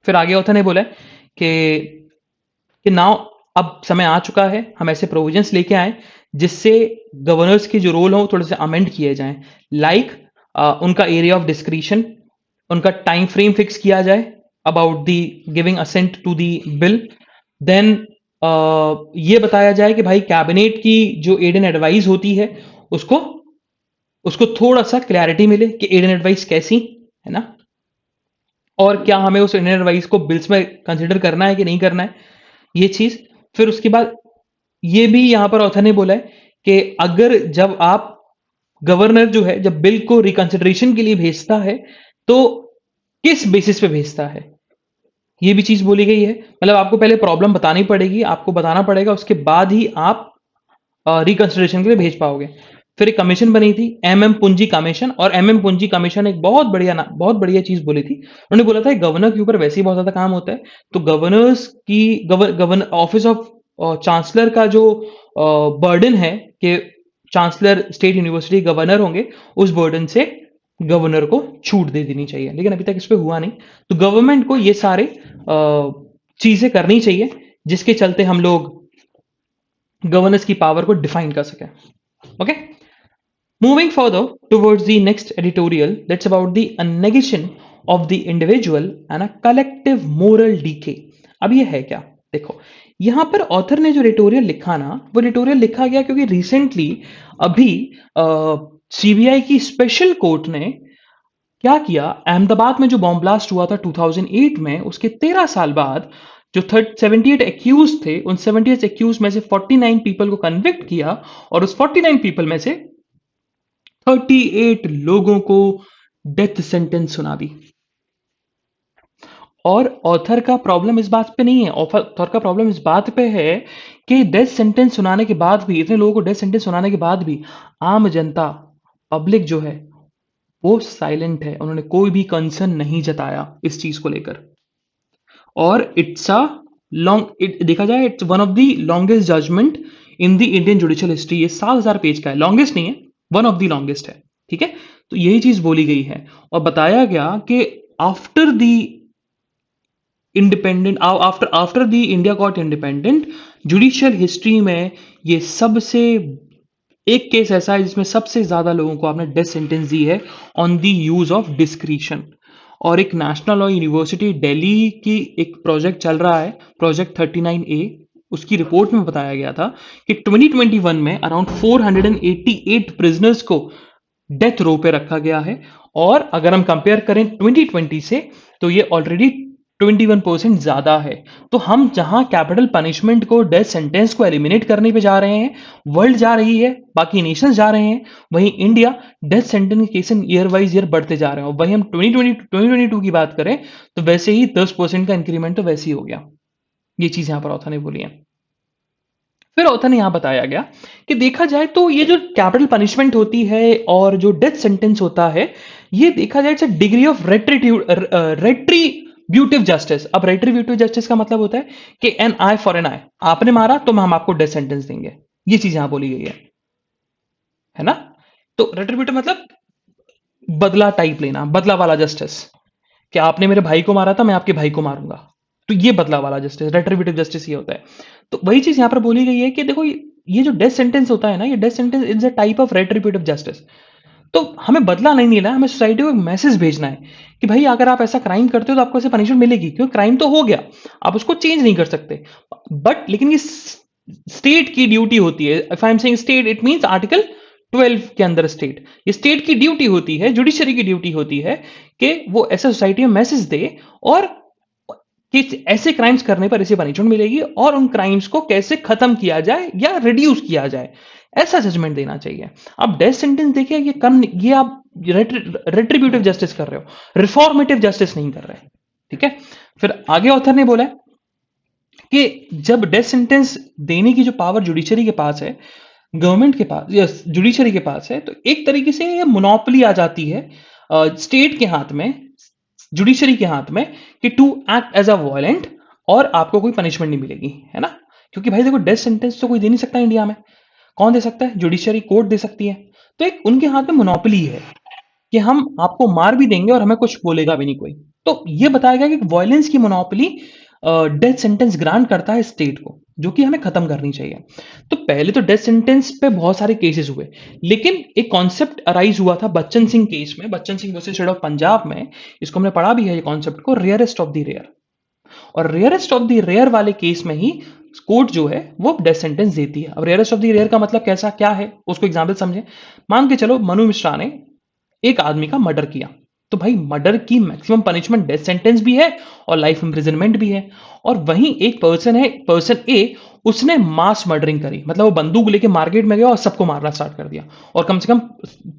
फिर आगे ऑथर ने बोला कि नाउ अब समय आ चुका है, हम ऐसे प्रोविजंस लेके आए जिससे गवर्नर्स के जो रोल हो थोड़े से अमेंड किए जाएं, लाइक उनका एरिया ऑफ डिस्क्रिशन, उनका टाइम फ्रेम फिक्स किया जाए about the giving assent to the bill. Then ये बताया जाए कि भाई कैबिनेट की जो एड एंड एडवाइस होती है, उसको उसको थोड़ा सा क्लैरिटी मिले कि एड एंड एडवाइस कैसी, है ना, और क्या हमें उस एड एंड एडवाइस को बिल्स में कंसिडर करना है कि नहीं करना है, ये चीज। फिर उसके बाद ये भी यहां पर ऑथर ने बोला है कि अगर जब आप, गवर्नर जो है जब बिल को रिकंसिडरेशन के लिए भेजता है, तो किस बेसिस पे भेजता है, ये भी चीज बोली गई है। मतलब आपको पहले प्रॉब्लम बतानी पड़ेगी, आपको बताना पड़ेगा, उसके बाद ही आप रिकंसिडरेशन के लिए भेज पाओगे। फिर एक कमीशन बनी थी, एमएम पुंजी कमीशन, और एमएम पुंजी कमीशन एक बहुत बढ़िया चीज बोली थी। उन्होंने बोला था गवर्नर के ऊपर वैसे ही बहुत ज्यादा काम होता है, तो गवर्नर्स की गवर्नर ऑफिस ऑफ चांसलर का जो बर्डन है कि चांसलर स्टेट यूनिवर्सिटी गवर्नर होंगे, उस बर्डन से गवर्नर को छूट दे देनी चाहिए, लेकिन अभी तक इस पर हुआ नहीं। तो गवर्नमेंट को ये सारे चीजें करनी चाहिए जिसके चलते हम लोग गवर्नेंस की पावर को डिफाइन कर सकें। Okay, moving further towards the next editorial, that's about the negation of the individual and a collective moral decay. अब ये है क्या? देखो, यहां पर ऑथर ने जो एडिटोरियल लिखा ना, वो एडिटोरियल लिखा गया क्योंकि रिसेंटली अभी सीबीआई की स्पेशल कोर्ट ने क्या किया, अहमदाबाद में जो बॉम्ब ब्लास्ट हुआ था 2008 में, उसके 13 साल बाद जो 78 एक्यूज थे, उन 78 एक्यूज में से 49 पीपल को कन्विक्ट किया, और उस 49 पीपल में से 38 लोगों को डेथ सेंटेंस सुना दी। और ऑथर का प्रॉब्लम इस बात पे नहीं है, ऑथर का प्रॉब्लम इस बात पे है कि डेथ सेंटेंस सुनाने के बाद भी, इतने लोगों को डेथ सेंटेंस सुनाने के बाद भी आम जनता, पब्लिक जो है वो साइलेंट है, उन्होंने कोई भी कंसर्न नहीं जताया इस चीज को लेकर। और इट्स अ लॉन्ग, इट देखा जाए it's one of the longest judgement in the Indian judicial history. ये 7,000 पेज का है, लॉन्गेस्ट नहीं है, वन ऑफ द लॉन्गेस्ट है। ठीक है, तो यही चीज बोली गई है और बताया गया कि after the independent, after after the India got independent, judicial history में ये सबसे एक केस ऐसा है जिसमें सबसे ज्यादा लोगों को आपने डेथ सेंटेंस दी है on the use of discretion. और एक नेशनल लॉ यूनिवर्सिटी दिल्ली की एक प्रोजेक्ट चल रहा है, प्रोजेक्ट 39A, उसकी रिपोर्ट में बताया गया था कि 2021 में अराउंड 488 प्रिजनर्स को डेथ रो पे रखा गया है। और अगर हम कंपेयर करें 2020 से, तो ये ऑलरेडी 21% ज्यादा है। तो हम जहां कैपिटल पनिशमेंट को, डेथ सेंटेंस को एलिमिनेट करने पे जा रहे हैं, वर्ल्ड जा रही है, बाकी नेशंस जा रहे हैं, वहीं इंडिया डेथ सेंटेंस के केस ईयर वाइज ईयर बढ़ते जा रहे हैं। और वहीं हम 2022 की बात करें तो वैसे ही 10% का इंक्रीमेंट तो वैसे ही हो गया। ये चीज यहां पर ऑथर ने बोली है। फिर ऑथर ने यहां बताया गया कि देखा जाए तो ये जो कैपिटल पनिशमेंट होती है और जो डेथ सेंटेंस होता है, ये देखा जाए डिग्री ऑफ रेट्रीब्यूटिव जस्टिस। अब रेट्रीब्यूटिव जस्टिस का मतलब होता है कि एन आई फॉर एन आई, आपने मारा तो हम आपको डेथ सेंटेंस देंगे। ये चीज यहां बोली गई है ना। तो रेट्रीब्यूटिव मतलब बदला टाइप लेना, बदला वाला जस्टिस, कि आपने मेरे भाई को मारा था, मैं आपके भाई को मारूंगा। तो ये बदला वाला जस्टिस, रेट्रीब्यूटिव जस्टिस ये होता है। तो वही चीज यहां पर बोली गई है कि देखो ये जो डेथ सेंटेंस होता है ना, ये death sentence is a type of retributive justice. तो हमें बदला नहीं लेना है, हमें सोसाइटी को एक मैसेज भेजना है कि भाई अगर आप ऐसा क्राइम करते हो तो आपको ऐसे पनिशमेंट मिलेगी, क्योंकि क्राइम तो हो गया, आप उसको चेंज नहीं कर सकते। बट लेकिन ये स्टेट की ड्यूटी होती है। If I am saying state, it means article 12 के अंदर स्टेट, ये स्टेट की ड्यूटी होती है, जुडिशरी की ड्यूटी होती है कि वो ऐसा सोसाइटी में मैसेज दे और कि ऐसे क्राइम्स करने पर ऐसी पनिशमेंट मिलेगी और उन क्राइम्स को कैसे खत्म किया जाए या रिड्यूस किया जाए, ऐसा जजमेंट देना चाहिए। आप डेथ सेंटेंस देखिए, ये आप रेट्रीब्यूटिव जस्टिस कर रहे हो, रिफॉर्मेटिव जस्टिस नहीं कर रहे। ठीक है, फिर आगे ऑथर ने बोला कि जब डेथ सेंटेंस देने की जो पावर जुडिशरी के पास है, गवर्नमेंट के पास या जुडिशरी के पास है, तो एक तरीके से ये मोनोपोली आ जाती है स्टेट के हाथ में, जुडिशरी के हाथ में, कि to act as a violent और आपको कोई पनिशमेंट नहीं मिलेगी, है ना। क्योंकि भाई देखो, डेथ सेंटेंस तो कोई दे नहीं सकता इंडिया में। कौन दे सकता है? जुडिशरी, कोर्ट दे सकती है। तो एक उनके हाथ में मोनोपोली है कि हम आपको मार भी देंगे और हमें कुछ बोलेगा भी नहीं कोई। तो ये बताया गया कि वायलेंस की मोनोपोली डेथ सेंटेंस ग्रांट करता है स्टेट को, जो कि हमें खत्म करनी चाहिए। तो पहले तो डेथ सेंटेंस पे बहुत सारे केसेस हुए, लेकिन एक कॉन्सेप्ट अराइज हुआ था बच्चन सिंह केस में, Bachchan Singh versus state of Punjab में। इसको हमने पढ़ा भी है, ये कॉन्सेप्ट को, रेयरेस्ट ऑफ द रेयर। और रेयरेस्ट ऑफ द रेयर वाले केस में ही कोर्ट जो है वो डेथ सेंटेंस देती है। अब रेयरेस्ट ऑफ द रेयर का मतलब कैसा क्या है, उसको एग्जाम्पल समझे। मान के चलो मनु मिश्रा ने एक आदमी का मर्डर किया, तो भाई मर्डर की मैक्सिमम पनिशमेंट डेथ सेंटेंस भी है और लाइफ इंप्रिजनमेंट भी है। और वहीं एक पर्सन है, पर्सन ए, उसने मास मर्डरिंग करी, मतलब वो बंदूक लेके मार्केट में गया और सबको मारना स्टार्ट कर दिया और कम से कम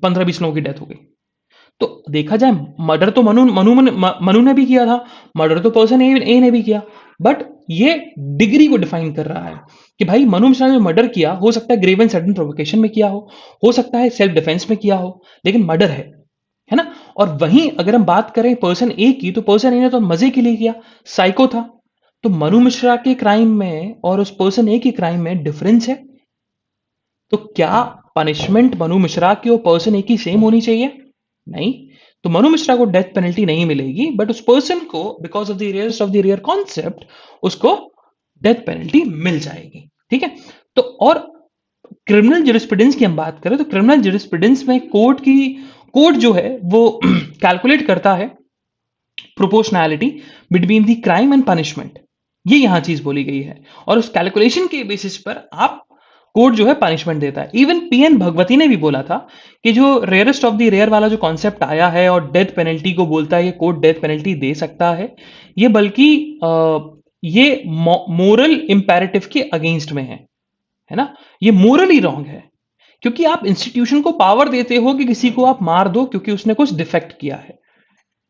15-20 लोगों की डेथ हो गई। तो देखा जाए मर्डर तो मनु ने भी किया था, मर्डर तो पर्सन ए ने भी किया। बट ये डिग्री को डिफाइन कर रहा है कि भाई मनु मिश्रा ने मर्डर किया, हो सकता है ग्रेव एंड सडन प्रोवोकेशन में किया हो सकता है सेल्फ डिफेंस में किया हो, लेकिन मर्डर है ना। और वहीं अगर हम बात करें पर्सन ए की, तो पर्सन ए ने तो मजे के लिए किया, साइको था। तो मनु मिश्रा के क्राइम में और उस पर्सन ए के क्राइम में डिफरेंस है। तो क्या पनिशमेंट मनु मिश्रा की और पर्सन ए की सेम होनी चाहिए? नहीं। तो मनु मिश्रा को डेथ पेनल्टी नहीं मिलेगी, बट उस पर्सन को because of the rarest of the rare concept उसको डेथ पेनल्टी मिल जाएगी। ठीक है। तो और क्रिमिनल ज्यूरिस्प्रूडेंस की हम बात करें तो क्रिमिनल ज्यूरिस्प्रूडेंस में कोर्ट जो है वो कैलकुलेट करता है proportionality between the crime and punishment. ये यहां चीज बोली गई है और उस कैलकुलेशन के बेसिस पर आप कोर्ट जो है पनिशमेंट देता है। इवन पीएन भगवती ने भी बोला था कि जो रेयरेस्ट ऑफ द रेयर वाला जो कॉन्सेप्ट आया है और डेथ पेनल्टी को बोलता है, ये कोर्ट डेथ पेनल्टी दे सकता है, ये बल्कि ये मोरल इंपेरेटिव के अगेंस्ट में है ना। ये मोरली रॉन्ग है, क्योंकि आप इंस्टीट्यूशन को पावर देते हो कि किसी को आप मार दो क्योंकि उसने कुछ डिफेक्ट किया है।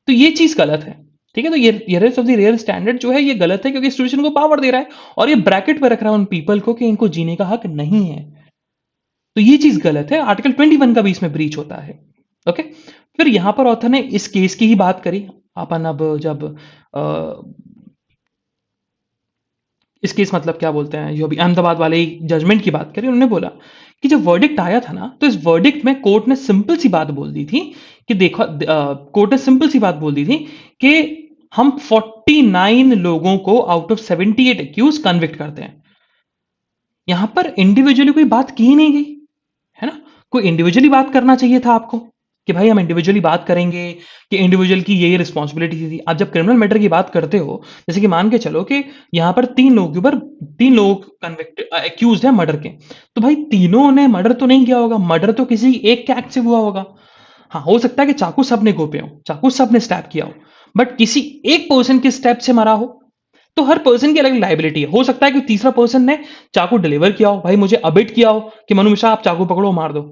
तो ये चीज गलत है। ठीक है, तो ये rarest of the rare standard जो है ये गलत है, क्योंकि इंस्टीट्यूशन को पावर दे रहा है और ये ब्रैकेट पे रख रहा है उन पीपल को कि इनको जीने का हक नहीं है। तो ये चीज गलत है, आर्टिकल 21 का भी इसमें ब्रीच होता है। ओके, फिर यहां पर ऑथर ने इस केस की ही बात करी। अपन अब जब इस केस मतलब क्या बोलते हैं, जो अभी अहमदाबाद वाले जजमेंट की बात करी, उन्होंने बोला कि जब वर्डिक्ट आया था ना, तो इस वर्डिक्ट में कोर्ट ने सिंपल सी बात बोल दी थी कि देखो, कोर्ट ने सिंपल सी बात बोल दी थी कि हम 49 लोगों को आउट ऑफ 78 एक्यूज कन्विक्ट करते हैं। यहां पर इंडिविजुअली कोई बात की ही नहीं गई, है ना। कोई इंडिविजुअली बात करना चाहिए था आपको कि भाई हम इंडिविजुअली बात करेंगे, कि इंडिविजुअल की ये रिस्पॉन्सिबिलिटी थी। आप जब क्रिमिनल मैटर की बात करते हो, जैसे कि मान के चलो कि यहां पर 3 लोग कन्विक्ट एक्यूज है मर्डर के, तो भाई तीनों ने मर्डर तो नहीं किया होगा, मर्डर तो किसी एक के एक्ट से हुआ होगा। हाँ, हो सकता है कि चाकू सबने घोपे हो, चाकू सबने स्टैब किया हो, बट किसी एक पर्सन के स्टेप से मरा हो, तो हर पर्सन की अलग लाइबिलिटी है। हो सकता है कि तीसरा पर्सन ने चाकू डिलीवर किया हो, भाई मुझे अबिट किया हो कि मनु मिश्रा आप चाकू पकड़ो मार दो,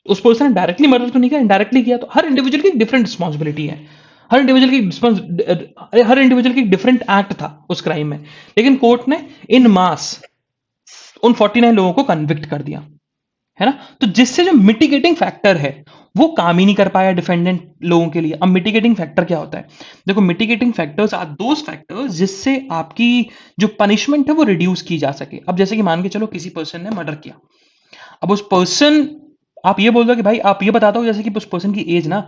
तो उस पर्सन ने डायरेक्टली मर्डर तो नहीं किया, इनडायरेक्टली किया। तो हर इंडिविजुअल की डिफरेंट रिस्पॉन्सिबिलिटी है, हर इंडिविजुअल की डिफरेंट एक्ट था उस क्राइम में, लेकिन कोर्ट ने इन मास उन 49 लोगों को कन्विक्ट कर दिया, है ना। तो जिससे जो मिटिगेटिंग फैक्टर है वो काम ही नहीं कर पाया डिफेंडेंट लोगों के लिए। अब मिटिगेटिंग फैक्टर क्या होता है, देखो mitigating factors are those factors जिससे आपकी जो पनिशमेंट है वो रिड्यूस की जा सके। अब जैसे कि मान के चलो किसी पर्सन ने मर्डर किया, अब उस पर्सन, आप ये बोल दो कि भाई आप ये बता दो जैसे कि उस पर्सन की एज ना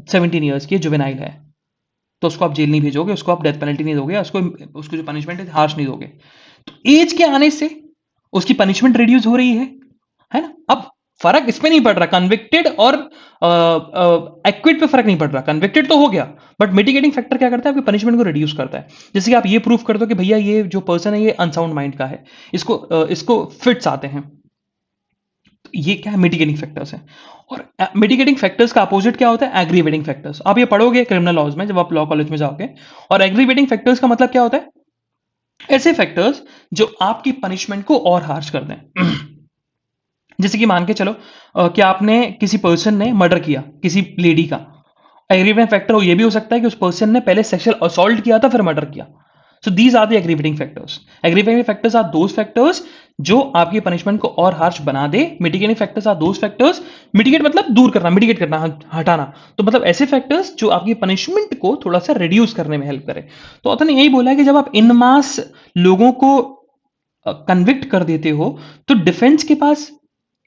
17 ईयर्स की जुवेनाइल है, तो उसको आप जेल नहीं भेजोगे, उसको आप डेथ पेनल्टी नहीं दोगे, उसको उसको जो पनिशमेंट है हार्श नहीं दोगे। तो एज के आने से उसकी पनिशमेंट रिड्यूस हो रही है ना। अब फर्क इसमें नहीं पड़ रहा, कन्विक्टेड और एक्विट पे फर्क नहीं पड़ रहा। कन्विक्टेड तो हो गया, बट मिटिगेटिंग फैक्टर क्या करता है, आपकी पनिशमेंट को रिड्यूस करता है। जैसे कि आप ये प्रूफ कर दो कि भैया ये जो पर्सन है ये अनसाउंड माइंड का है, इसको फिट्स आते हैं, तो ये क्या है, मिटिगेटिंग फैक्टर्स है। और मिटिगेटिंग फैक्टर्स का अपोजिट क्या होता है, एग्रीवेटिंग फैक्टर्स। आप ये पढ़ोगे क्रिमिनल लॉज में जब आप लॉ कॉलेज में जाओगे। और एग्रीवेटिंग फैक्टर्स का मतलब क्या होता है, ऐसे फैक्टर्स जो आपकी पनिशमेंट को और हार्श कर दें। जैसे कि मान के चलो कि आपने किसी पर्सन ने मर्डर किया किसी लेडी का, एग्रीवेटिंग फैक्टर ये भी हो सकता है कि उस पर्सन ने पहले सेक्सुअल असॉल्ट किया था फिर मर्डर किया। So these are the aggravating factors. Aggravating factors are those factors जो आपकी पनिशमेंट को और हार्श बना दे। Mitigating factors are those factors, mitigate मतलब दूर करना, मिटिगेट करना, हटाना, तो मतलब ऐसे फैक्टर्स जो आपकी पनिशमेंट को थोड़ा सा रिड्यूस करने में हेल्प करे। तो ऑथर ने यही बोला है कि जब आप इन मास लोगों को कन्विक्ट कर देते हो, तो डिफेंस के पास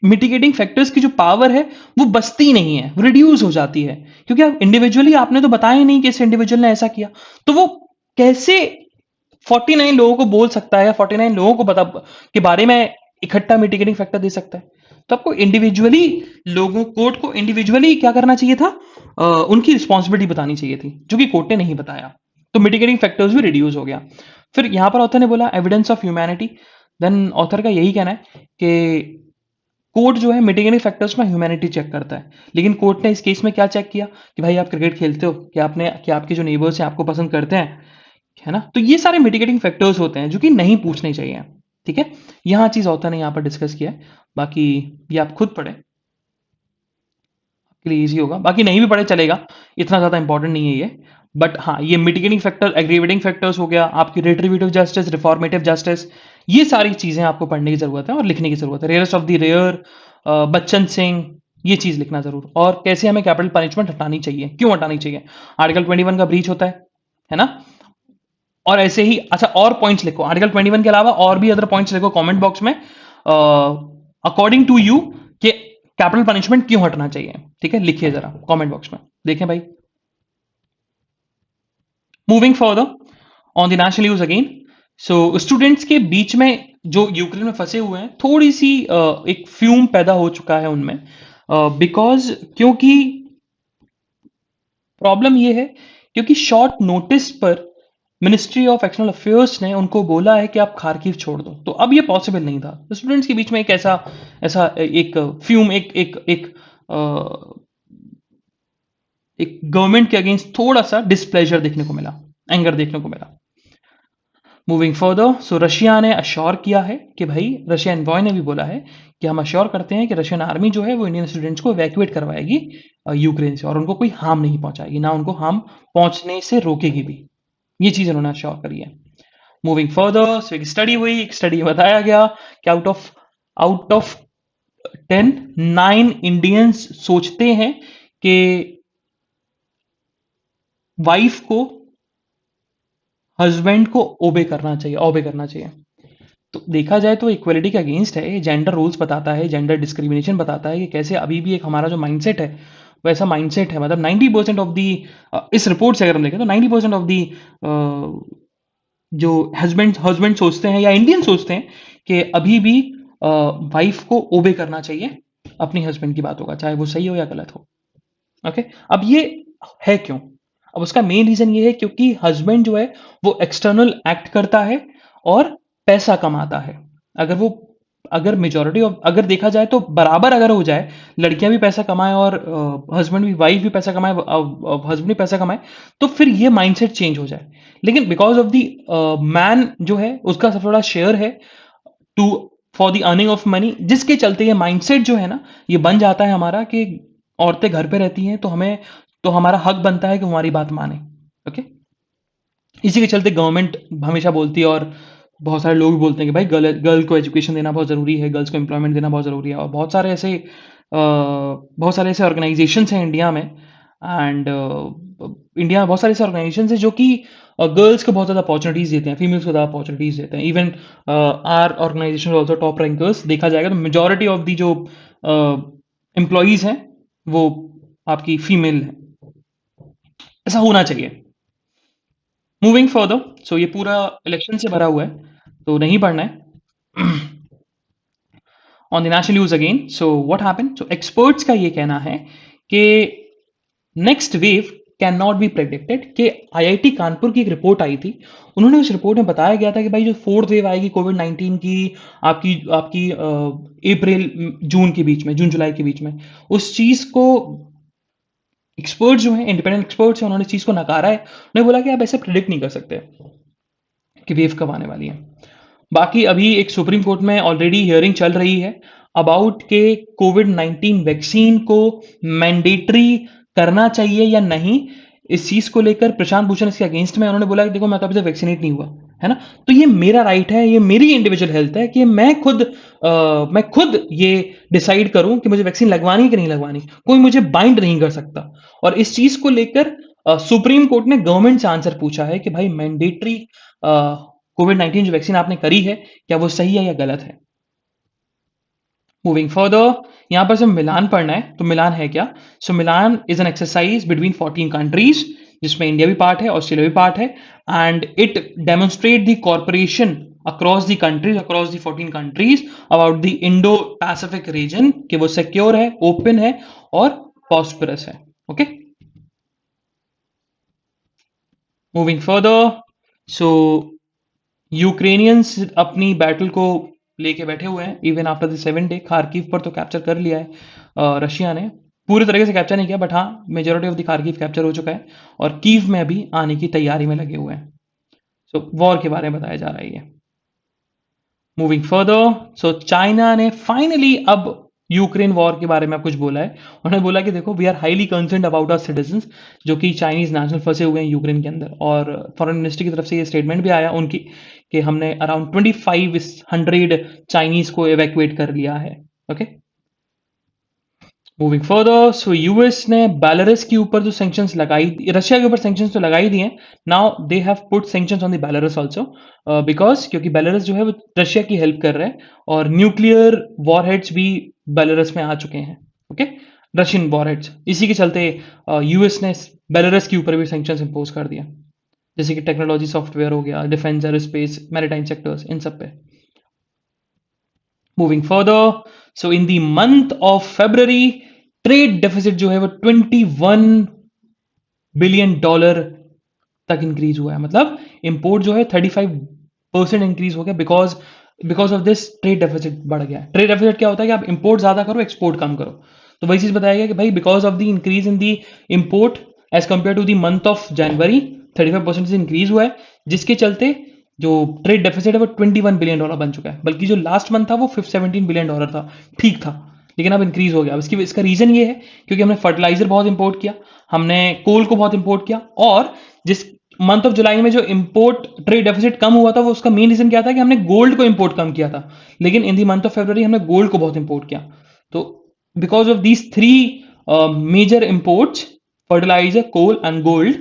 मिटिगेटिंग फैक्टर्स की जो पावर है वो बचती नहीं है, रिड्यूस हो जाती है, क्योंकि आप इंडिविजुअली आपने तो बताया ही नहीं कि इस इंडिविजुअल ने ऐसा किया, तो वो कैसे 49 लोगों को बोल सकता है या 49 लोगों को बता के बारे में इकट्ठा मिटिगेटिंग फैक्टर दे सकता है। तो आपको इंडिविजुअली लोगों, कोर्ट को इंडिविजुअली क्या करना चाहिए था, उनकी रिस्पॉन्सिबिलिटी बतानी चाहिए थी, जो कि कोर्ट ने नहीं बताया। तो मिटिगेटिंग फैक्टर्स भी रिड्यूस हो गया। फिर यहां पर ऑथर ने बोला evidence of humanity. Then author का यही कहना है कि कोर्ट जो है मिटिगेटिंग फैक्टर्स में ह्यूमैनिटी चेक करता है, लेकिन कोर्ट ने इस केस में क्या चेक किया कि भाई आप क्रिकेट खेलते हो, कि आपके जो नेबर्स हैं आपको पसंद करते हैं, है ना। तो ये सारे मिटिगेटिंग फैक्टर्स होते हैं जो कि नहीं पूछने चाहिए। ठीक है, यहां चीज ऑथर ने यहां पर डिस्कस किया है, बाकी ये आप खुद पढ़े, आपके लिए इजी होगा, बाकी नहीं भी पढ़े चलेगा, इतना ज्यादा इंपॉर्टेंट नहीं है ये। बट हाँ, ये मिटिगेटिंग फैक्टर, एग्रीवेटिंग फैक्टर्स हो गया, आपकी रिट्रीब्यूटिव जस्टिस, रिफॉर्मेटिव जस्टिस, ये सारी चीजें आपको पढ़ने की जरूरत है और लिखने की जरूरत है। Rarest of the rare, Bachan Singh, ये चीज लिखना जरूर। और कैसे हमें कैपिटल पनिशमेंट हटानी चाहिए, क्यों हटानी चाहिए, आर्टिकल 21 का ब्रीच होता है ना। और ऐसे ही अच्छा और पॉइंट्स लिखो आर्टिकल 21 के अलावा, और भी अदर पॉइंट्स लिखो कमेंट बॉक्स में, अकॉर्डिंग टू यू कि कैपिटल पनिशमेंट क्यों हटना चाहिए। ठीक है, लिखिए जरा कमेंट बॉक्स में, देखें भाई। Moving further on the national news again. So students के बीच में जो यूक्रेन में फंसे हुए हैं, थोड़ी सी एक फ्यूम पैदा हो चुका है उनमें, बिकॉज क्योंकि प्रॉब्लम ये है, क्योंकि शॉर्ट नोटिस पर मिनिस्ट्री ऑफ एक्सटर्नल अफेयर्स ने उनको बोला है कि आप खारकीव छोड़ दो, तो अब ये पॉसिबल नहीं था। स्टूडेंट्स के बीच में एक ऐसा ऐसा एक फ्यूम, एक गवर्नमेंट के अगेंस्ट थोड़ा सा डिस्प्लेजर देखने को मिला, एंगर देखने को मिला। मूविंग फर्दर, सो रशिया ने अश्योर किया है कि भाई, रशिया एनवॉय ने भी बोला है कि हम अश्योर करते हैं कि रशियन आर्मी जो है वो इंडियन स्टूडेंट्स को इवैक्यूएट करवाएगी यूक्रेन से, और उनको कोई हार्म नहीं पहुंचाएगी, ना उनको हार्म पहुंचने से रोकेगी भी। ये चीज उन्होंने अश्योर करी है। मूविंग फर्दर, सो एक स्टडी हुई, एक स्टडी में बताया गया कि आउट ऑफ 10, 9 इंडियंस सोचते हैं कि वाइफ को हस्बैंड को ओबे करना चाहिए। तो देखा जाए तो इक्वलिटी के अगेंस्ट है, जेंडर रूल्स बताता है, जेंडर डिस्क्रिमिनेशन बताता है कि कैसे अभी भी एक हमारा जो माइंडसेट है वैसा माइंडसेट है। मतलब 90% ऑफ दी, इस रिपोर्ट से अगर हम देखें तो 90% ऑफ दी जो हस्बैंड सोचते हैं या इंडियन सोचते हैं कि अभी भी वाइफ को ओबे करना चाहिए अपनी हस्बैंड की बातों का, चाहे वो सही हो या गलत हो। ओके, अब ये है क्यों? अब उसका मेन रीजन ये है क्योंकि हस्बैंड जो है वो एक्सटर्नल एक्ट करता है और पैसा कमाता है। अगर वो अगर मेजोरिटी ऑफ अगर देखा जाए तो बराबर अगर हो जाए, लड़कियां भी पैसा कमाए और हस्बैंड भी, वाइफ भी पैसा कमाए, हस्बैंड भी पैसा कमाए, तो फिर ये माइंडसेट चेंज हो जाए। लेकिन बिकॉज ऑफ दी मैन जो है उसका सबसे बड़ा शेयर है to for the earning of money, जिसके चलते ये माइंडसेट जो है ना, ये बन जाता है हमारा कि औरतें घर पे रहती हैं तो हमारा हक बनता है कि हमारी बात माने। ओके, इसी के चलते गवर्नमेंट हमेशा बोलती है और बहुत सारे लोग भी बोलते हैं कि भाई गर्ल को एजुकेशन देना बहुत ज़रूरी है, गर्ल्स को एम्प्लॉयमेंट देना बहुत ज़रूरी है। और बहुत सारे ऐसे ऑर्गेनाइजेशंस हैं इंडिया में, एंड इंडिया में बहुत सारे ऐसे ऑर्गेनाइजेशंस हैं जो कि गर्ल्स को बहुत ज़्यादा अपॉर्चुनिटीज़ देते हैं, फीमेल्स को ज़्यादा अपॉर्चुनिटीज़ देते हैं। Even our organization also top rankers, देखा जाएगा तो मेजोरिटी ऑफ दी जो एम्प्लॉयज़ हैं वो आपकी फीमेल है। ऐसा होना चाहिए। मूविंग फर्दर, सो ये पूरा इलेक्शन से भरा हुआ है तो नहीं पढ़ना है। On the national news again, so what happened, so experts का ये कहना है कि next wave can not be predicted. कि आईआईटी कानपुर की एक रिपोर्ट आई थी, उन्होंने उस रिपोर्ट में बताया गया था कि भाई जो फोर्थ वेव आएगी कोविड 19 की, आपकी आपकी अप्रैल जून के बीच में, जून जुलाई के बीच में, उस चीज को एक्सपर्ट्स जो हैं, इंडिपेंडेंट एक्सपर्ट्स हैं, उन्होंने इस चीज को नकारा है। उन्होंने बोला कि आप ऐसे प्रिडिक्ट नहीं कर सकते कि वेव कब आने वाली है। बाकी अभी एक सुप्रीम कोर्ट में ऑलरेडी हियरिंग चल रही है अबाउट के कोविड 19 वैक्सीन को मैंडेटरी करना चाहिए या नहीं। इस चीज को लेकर प्रशांत भूषण इसके अगेंस्ट में, उन्होंने बोला कि देखो मैं तो अभी तक वैक्सीनेट नहीं हुआ है ना, तो ये मेरा राइट है, ये मेरी इंडिविजुअल हेल्थ है कि मैं खुद ये डिसाइड करूं कि मुझे वैक्सीन लगवानी कि नहीं लगवानी, कोई मुझे बाइंड नहीं कर सकता। और इस चीज को लेकर सुप्रीम कोर्ट ने गवर्नमेंट से आंसर पूछा है कि भाई मैंडेटरी कोविड 19 जो वैक्सीन आपने करी है क्या वो सही है या गलत है। मूविंग फर्दर, यहां पर से मिलान पढ़ना है, तो मिलान है क्या? So Milan is an exercise between 14 countries, जिसमें इंडिया भी पार्ट है, ऑस्ट्रेलिया भी पार्ट है, and it demonstrate the corporation across the countries, across the 14 countries about the Indo Pacific region, कि वो सिक्योर है, ओपन है और प्रॉस्पेरस है। Okay, moving further, so Ukrainians अपनी बैटल को लेके बैठे हुए हैं even after the 7 day. Kharkiv पर तो कैप्चर कर लिया है रशिया ने, पूरी तरीके से कैप्चर नहीं किया, बट हाँ majority of the Kharkiv capture हो चुका है और कीव में अभी आने की तैयारी में लगे हुए हैं। सो वॉर के बारे में बताया जा रहा है ये। मूविंग फर्दर, सो चाइना ने फाइनली अब यूक्रेन वॉर के बारे में कुछ बोला है। उन्होंने बोला कि देखो we are highly concerned about our citizens, जो कि चाइनीज नेशनल फंसे हुए हैं यूक्रेन के अंदर। और फॉरेन मिनिस्ट्री की तरफ से ये स्टेटमेंट भी आया उनकी कि हमने अराउंड 2500 चाइनीज को एवैक्यूएट कर लिया है। Okay, moving further, so US ने बेलारूस के ऊपर जो सैंक्शंस लगाई, रशिया के ऊपर सैंक्शंस तो लगाई दिए हैं, now they have put sanctions on the Belarus also, because क्योंकि बेलारूस जो है वो रशिया की हेल्प कर रहा है और न्यूक्लियर वॉरहेड्स भी बेलारूस में आ चुके हैं। ओके, रशियन वॉरहेड्स, इसी के चलते यूएस ने बेलारूस के ऊपर भी सैंक्शंस इंपोज कर दिया, जैसे कि टेक्नोलॉजी, सॉफ्टवेयर हो गया, डिफेंस, एरोस्पेस, मैरीटाइम सेक्टर्स, इन सब पे। Moving further, so in the month of February trade deficit जो है वो $21 बिलियन तक इंक्रीज हुआ है। मतलब इंपोर्ट जो है 35% इंक्रीज हो गया, because of this trade deficit बढ़ गया। ट्रेड डेफिसिट क्या होता है कि आप इंपोर्ट ज्यादा करो, एक्सपोर्ट कम करो। तो वही चीज बताया गया कि भाई because of the increase in the import as compare to the month of January 35% से इंक्रीज हुआ है, जिसके चलते जो ट्रेड डेफिसिट है वो $21 बिलियन बन चुका है, बल्कि जो लास्ट मंथ था वो $17 बिलियन था, ठीक था, लेकिन अब इंक्रीज हो गया। अब इसका रीजन ये है क्योंकि हमने फर्टिलाइजर बहुत इंपोर्ट किया, हमने कोल को बहुत इंपोर्ट किया, और जिस मंथ ऑफ जुलाई में जो इंपोर्ट ट्रेड डेफिसिट कम हुआ था वो उसका मेन रीजन क्या था कि हमने गोल्ड को इंपोर्ट कम किया था, लेकिन in the month of February हमने गोल्ड को बहुत इंपोर्ट किया। तो because of these three major imports, fertiliser, coal and gold,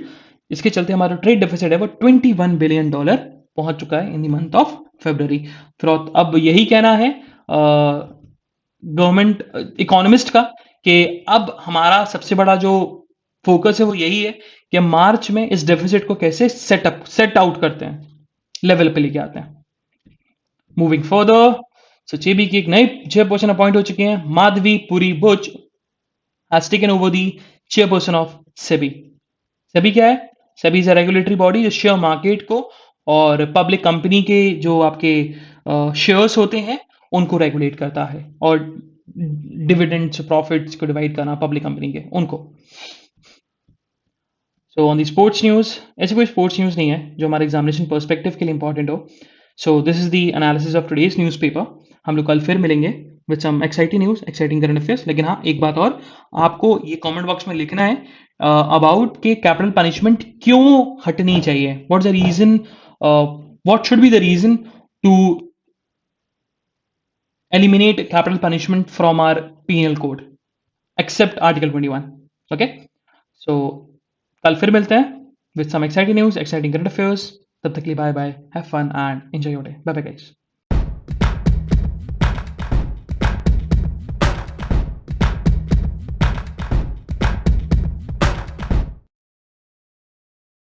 इसके चलते हमारा ट्रेड डेफिसिट है वो $21 बिलियन पहुंच चुका है in the month of February. फिर अब यही कहना है गवर्नमेंट इकोनॉमिस्ट का कि अब हमारा सबसे बड़ा जो फोकस है वो यही है कि मार्च में इस डेफिसिट को कैसे सेट आउट करते हैं, लेवल पे लेके आते हैं। मूविंग फर्दर, सो जेबी की एक नई चेयरपर्सन अपॉइंट हो चुकी हैं, Madhabi Puri Buch has taken over the chairperson of SEBI. SEBI क्या है? SEBI is a regulatory body जो शेयर मार्केट को और पब्लिक कंपनी के जो आपके शेयर्स होते हैं उनको रेगुलेट करता है, और डिविडेंड्स प्रॉफिट्स को डिवाइड करना पब्लिक कंपनी के उनको। So on the sports news, ऐसे कोई स्पोर्ट्स न्यूज़ नहीं है जो हमारे एग्जामिनेशन पर्सपेक्टिव के लिए इंपॉर्टेंट हो। So this is the analysis of today's newspaper. हम लोग कल फिर मिलेंगे with some exciting news, exciting current affairs. लेकिन हाँ, एक बात और, आपको ये कमेंट बॉक्स में लिखना है अबाउट के कैपिटल पनिशमेंट क्यों हटनी चाहिए, what's the reason, what should be the reason to eliminate capital punishment from our penal code except article 21. Okay, so कल फिर मिलते हैं with some exciting news, exciting current affairs. तब तक के लिए bye bye, have fun and enjoy your day. Bye bye guys.